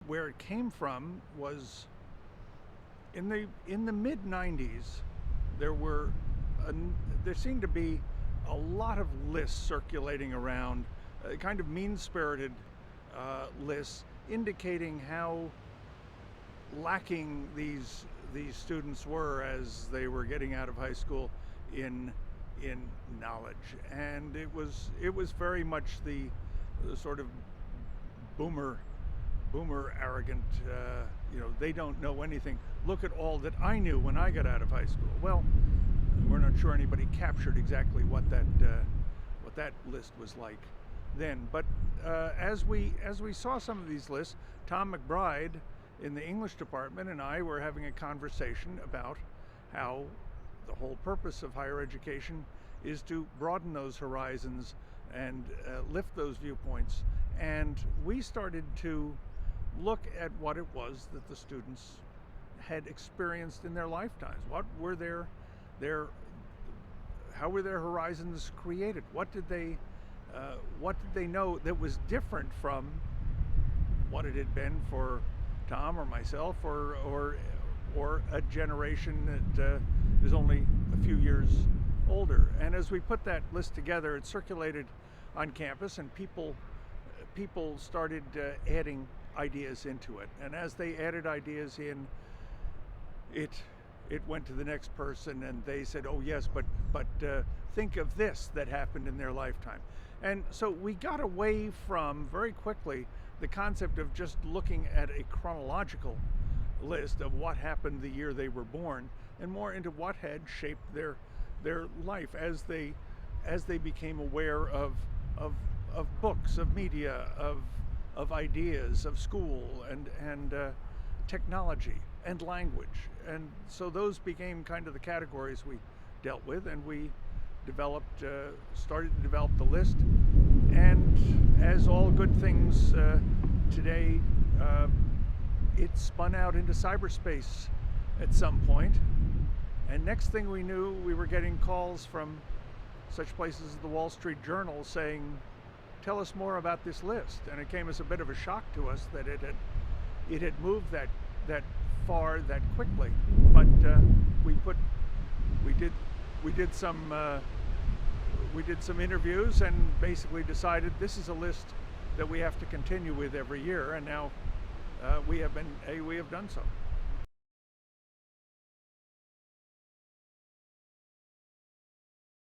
Where it came from was in the mid 90s. There were there seemed to be a lot of lists circulating around, kind of mean-spirited lists indicating how lacking these students were as they were getting out of high school in knowledge, and it was very much the sort of boomer arrogant, they don't know anything. Look at all that I knew when I got out of high school. Well, we're not sure anybody captured exactly what that list was like then. But as we saw some of these lists, Tom McBride in the English department and I were having a conversation about how the whole purpose of higher education is to broaden those horizons and lift those viewpoints. And we started to look at what it was that the students had experienced in their lifetimes. What were how were their horizons created? What did they know that was different from what it had been for Tom or myself or a generation that is only a few years older? And as we put that list together, it circulated on campus, and people started adding ideas into it. And as they added ideas in, it went to the next person, and they said, "Oh yes, but think of this that happened in their lifetime." And so we got away from very quickly the concept of just looking at a chronological list of what happened the year they were born, and more into what had shaped their life as they became aware of books, of media, of ideas, of school, and technology and language. And so those became kind of the categories we dealt with, and we started to develop the list. And as all good things today, it spun out into cyberspace at some point. And next thing we knew, we were getting calls from such places as the Wall Street Journal saying, "Tell us more about this list." And it came as a bit of a shock to us that it had moved that far that quickly. But we did some interviews and basically decided this is a list that we have to continue with every year, and now we have done so.